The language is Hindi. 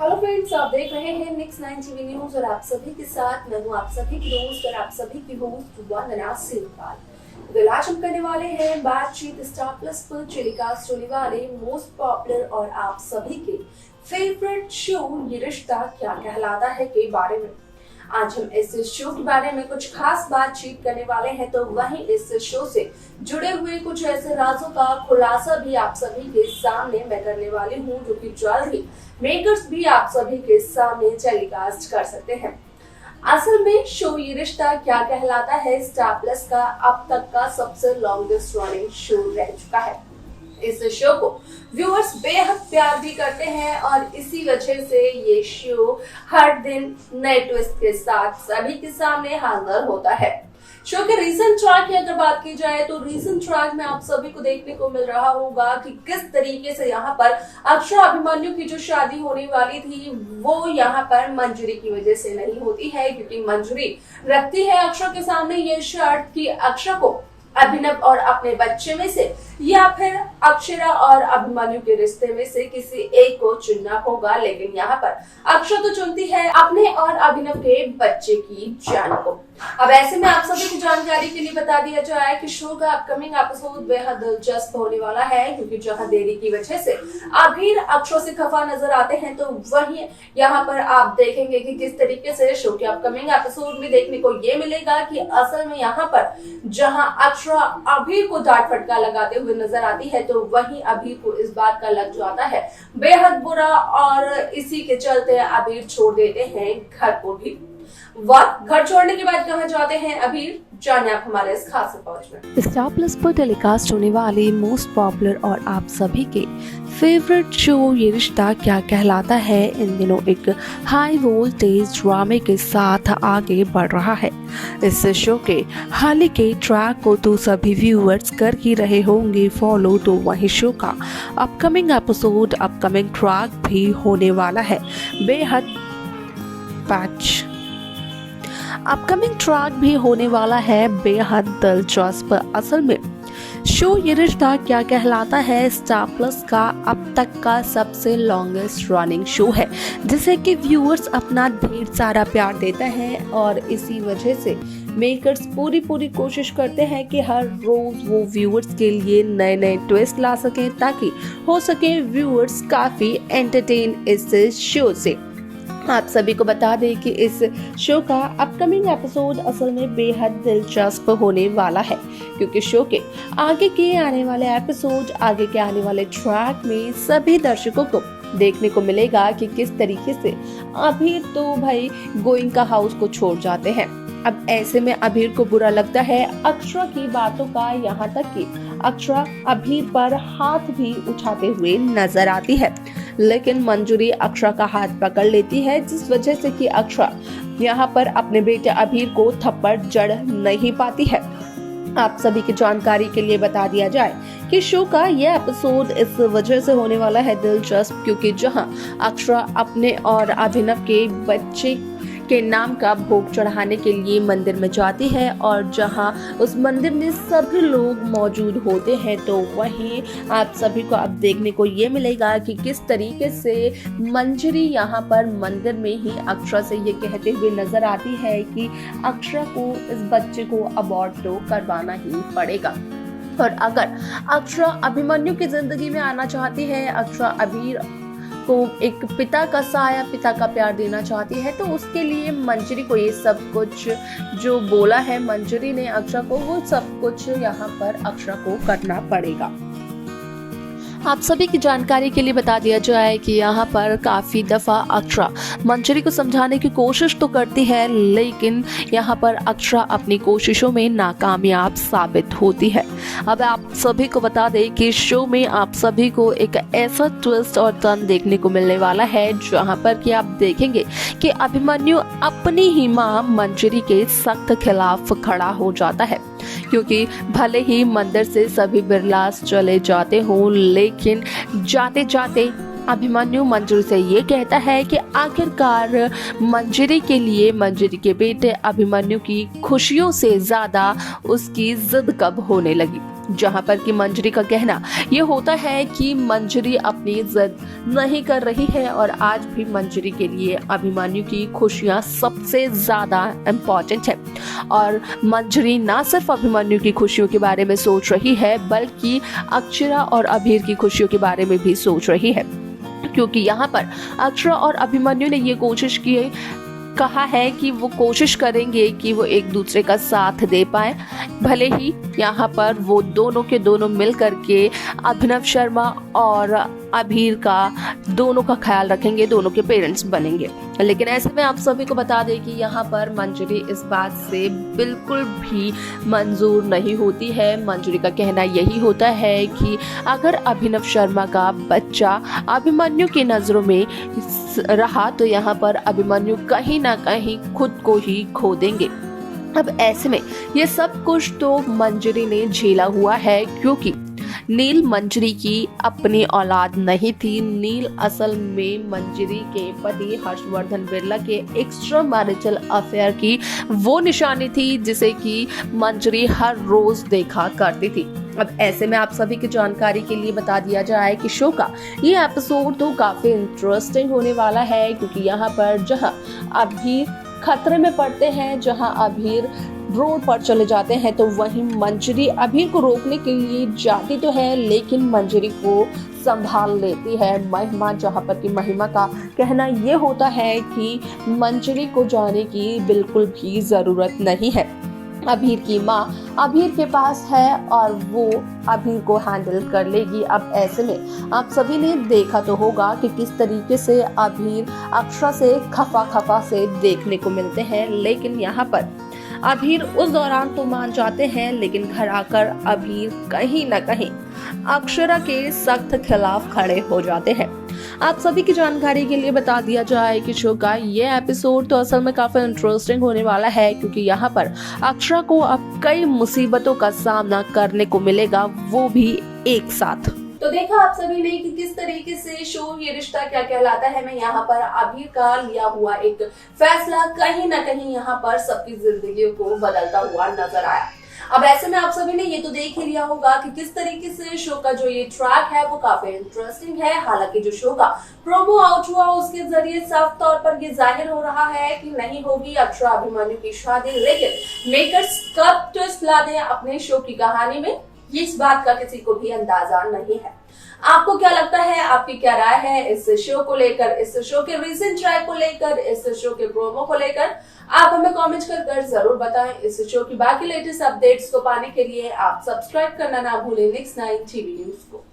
हेलो फ्रेंड्स, आप देख रहे हैं Next 9 टीवी न्यूज और आप सभी के साथ मैं हूं आप सभी की दोस्त और आप सभी की होस्ट वंदना सिंघाल। आज हम करने वाले हैं बातचीत स्टार प्लस पर टेलीकास्ट होने वाले मोस्ट पॉपुलर और आप सभी के फेवरेट शो ये रिश्ता क्या कहलाता है के बारे में। आज हम इस शो के बारे में कुछ खास बातचीत करने वाले हैं, तो वहीं इस शो से जुड़े हुए कुछ ऐसे राजों का खुलासा भी आप सभी के सामने मैं करने वाली हूं, जो कि जल्द ही मेकर्स भी आप सभी के सामने टेलीकास्ट कर सकते हैं। असल में शो ये रिश्ता क्या कहलाता है स्टार प्लस का अब तक का सबसे लॉन्गेस्ट रनिंग शो रह चुका है। इस शो को व्यूअर्स बेहद प्यार भी करते हैं और इसी वजह से ये शो हर दिन नए ट्विस्ट के साथ सभी के सामने हाजिर होता है। शो के रीसेंट ट्रैक की अगर बात की जाए तो रीसेंट ट्रैक में आप सभी को देखने को मिल रहा होगा कि किस तरीके से यहाँ पर अक्षरा अभिमन्यु की जो शादी होने वाली थी वो यहाँ पर मंजूरी की वजह से नहीं होती है, क्योंकि मंजूरी रखती है अक्षरा के सामने ये शर्त कि अक्षरा को अभिनव और अपने बच्चे में से या फिर अक्षरा और अभिमन्यु के रिश्ते में से किसी एक को चुनना होगा। लेकिन यहाँ पर अक्षरा तो चुनती है अपने और अभिनव के बच्चे की जान को। अब ऐसे में आप सभी की जानकारी के लिए बता दिया जाए कि शो का अपकमिंग एपिसोड बेहद दिलचस्प होने वाला है, क्योंकि जहां देरी की वजह से अभीर अक्षरा से खफा नजर आते हैं, तो वहीं यहाँ पर आप देखेंगे कि किस तरीके से शो के अपकमिंग एपिसोड में देखने को ये मिलेगा कि असल में यहाँ पर जहां अक्षरा अभीर को डांट फटका लगाते हुए नजर आती है, तो वहीं अभीर को इस बात का लग जाता है बेहद बुरा और इसी के चलते अभीर छोड़ देते हैं घर को भी। वह घर छोड़ने के बाद कहां जाते हैं अभीर, जाने आप हमारे इस खास रिपोर्ट में। स्टार प्लस पर टेलीकास्ट होने वाली मोस्ट पॉपुलर और आप सभी के फेवरेट शो ये रिश्ता क्या कहलाता है इन दिनों एक हाई वोल्टेज ड्रामे के साथ आगे बढ़ रहा है। इस शो के हाल ही के ट्रैक को तो सभी व्यूअर्स कर ही रहे होंगे फॉलो, तो वही शो का अपकमिंग एपिसोड अपकमिंग ट्रैक भी होने वाला है बेहद पैच। अपकमिंग ट्रैक भी होने वाला है बेहद दिलचस्प। असल में शो ये रिश्ता क्या कहलाता है स्टार प्लस का अब तक का सबसे लॉन्गेस्ट रनिंग शो है, जिसे कि व्यूअर्स अपना ढेर सारा प्यार देते हैं और इसी वजह से मेकर्स पूरी कोशिश करते हैं कि हर रोज वो व्यूअर्स के लिए नए नए ट्विस्ट ला सकें, ताकि हो सके व्यूअर्स काफी एंटरटेन इस शो से। आप सभी को बता दें कि इस शो का अपकमिंग एपिसोड असल में बेहद दिलचस्प होने वाला है, क्योंकि शो के आगे के आने वाले एपिसोड आगे के आने वाले ट्रैक में सभी दर्शकों को देखने को मिलेगा कि किस तरीके से अभीर तो भाई गोइंग का हाउस को छोड़ जाते हैं। अब ऐसे में अभीर को बुरा लगता है अक्षरा की बातों का, यहाँ तक कि अक्षरा अभीर पर हाथ भी उठाते हुए नजर आती है, लेकिन मंजूरी अक्षरा का हाथ पकड़ लेती है, जिस वजह से कि अक्षरा यहाँ पर अपने बेटे अभीर को थप्पड़ जड़ नहीं पाती है। आप सभी की जानकारी के लिए बता दिया जाए कि शो का यह एपिसोड इस वजह से होने वाला है दिलचस्प, क्योंकि जहां अक्षरा अपने और अभिनव के बच्चे के नाम का भोग चढ़ाने के लिए मंदिर में जाती है और जहां उस मंदिर में सभी लोग मौजूद होते हैं, तो वहीं आप सभी को अब देखने को ये मिलेगा कि किस तरीके से मंजरी यहाँ पर मंदिर में ही अक्षरा से ये कहते हुए नजर आती है कि अक्षरा को इस बच्चे को अबॉर्ट तो करवाना ही पड़ेगा। और अगर अक्षरा अभिमन्यु की जिंदगी में आना चाहती है, अक्षरा अभीर को एक पिता का साया पिता का प्यार देना चाहती है, तो उसके लिए मंजरी को ये सब कुछ जो बोला है मंजरी ने अक्षरा को, वो सब कुछ यहाँ पर अक्षरा को करना पड़ेगा। आप सभी की जानकारी के लिए बता दिया जाए कि यहाँ पर काफी दफा अक्षरा मंजरी को समझाने की कोशिश तो करती है, लेकिन यहाँ पर अक्षरा अपनी कोशिशों में नाकामयाब साबित होती है। अब आप सभी को बता दें कि शो में आप सभी को एक ऐसा ट्विस्ट और टर्न देखने को मिलने वाला है, जहाँ पर कि आप देखेंगे कि अभिमन्यु अपनी ही मां मंजरी के सख्त खिलाफ खड़ा हो जाता है, क्योंकि भले ही मंदिर से सभी बिरलास चले जाते हों, लेकिन जाते जाते अभिमन्यु मंजरी से ये कहता है कि आखिरकार मंजरी के लिए मंजरी के बेटे अभिमन्यु की खुशियों से ज्यादा उसकी जिद कब होने लगी, जहां पर कि मंजरी का कहना ये होता है कि मंजरी अपनी जिद नहीं कर रही है और आज भी मंजरी के लिए अभिमन्यु की खुशियां सबसे ज्यादा इम्पोर्टेंट है। और मंजरी ना सिर्फ अभिमन्यु की खुशियों के बारे में सोच रही है बल्कि अक्षरा और अभीर की खुशियों के बारे में भी सोच रही है, क्योंकि यहाँ पर अक्षरा और अभिमन्यु ने ये कोशिश की कहा है कि वो कोशिश करेंगे कि वो एक दूसरे का साथ दे पाए, भले ही यहाँ पर वो दोनों के दोनों मिल करके अभिनव शर्मा और अभीर का दोनों का ख्याल रखेंगे, दोनों के पेरेंट्स बनेंगे। लेकिन ऐसे में आप सभी को बता दें कि यहाँ पर मंजरी इस बात से बिल्कुल भी मंजूर नहीं होती है। मंजरी का कहना यही होता है कि अगर अभिनव शर्मा का बच्चा अभिमन्यु की नज़रों में रहा तो यहाँ पर अभिमन्यु कहीं ना कहीं खुद को ही खो देंगे। अब ऐसे में ये सब कुछ तो मंजरी ने झेला हुआ है, क्योंकि नील मंजरी की अपनी औलाद नहीं थी। नील असल में मंजरी के पति हर्षवर्धन बिरला के एक्स्ट्रा मैरिटल अफेयर की वो निशानी थी जिसे कि मंजरी हर रोज देखा करती थी। अब ऐसे में आप सभी की जानकारी के लिए बता दिया जाए कि शो का ये एपिसोड तो काफी इंटरेस्टिंग होने वाला है, क्योंकि यहाँ पर जहाँ अभीर खतरे में पड़ते हैं, जहाँ अभीर रोड पर चले जाते हैं, तो वहीं मंजरी अभीर को रोकने के लिए जाती तो है लेकिन मंजरी को संभाल लेती है महिमा, जहाँ पर कि महिमा का कहना ये होता है कि मंजरी को जाने की बिल्कुल भी जरूरत नहीं है। अभीर की माँ अभीर के पास है और वो अभीर को हैंडल कर लेगी। अब ऐसे में आप सभी ने देखा तो होगा कि किस तरीके से अभीर अक्षरा से खफा से देखने को मिलते हैं, लेकिन यहाँ पर अभीर उस दौरान तो मान जाते हैं, लेकिन घर आकर अभीर कहीं न कहीं अक्षरा के सख्त खिलाफ खड़े हो जाते हैं। आप सभी की जानकारी के लिए बता दिया जाए कि शो का ये एपिसोड तो असल में काफी इंटरेस्टिंग होने वाला है, क्योंकि यहाँ पर अक्षरा को अब कई मुसीबतों का सामना करने को मिलेगा, वो भी एक साथ। तो देखा आप सभी ने कि किस तरीके से शो ये रिश्ता क्या कहलाता है में यहाँ पर अभीर का लिया हुआ एक फैसला कहीं ना कहीं यहाँ पर सबकी जिंदगी को बदलता हुआ नजर आया। अब ऐसे में आप सभी ने ये तो देख ही लिया होगा कि किस तरीके से शो का जो ये ट्रैक है वो काफी इंटरेस्टिंग है। हालांकि जो शो का प्रोमो आउट हुआ उसके जरिए साफ तौर पर ये जाहिर हो रहा है कि नहीं होगी अक्षरा अभिमन्यु की शादी, लेकिन मेकर्स कब ट्विस्ट ला दें अपने शो की कहानी में इस बात का किसी को भी अंदाजा नहीं है। आपको क्या लगता है, आपकी क्या राय है इस शो को लेकर, इस शो के रीसेंट ट्रैक को लेकर, इस शो के प्रोमो को लेकर? आप हमें कमेंट कर जरूर बताएं। इस शो की बाकी लेटेस्ट अपडेट्स को पाने के लिए आप सब्सक्राइब करना ना भूलें Next 9 TV न्यूज को।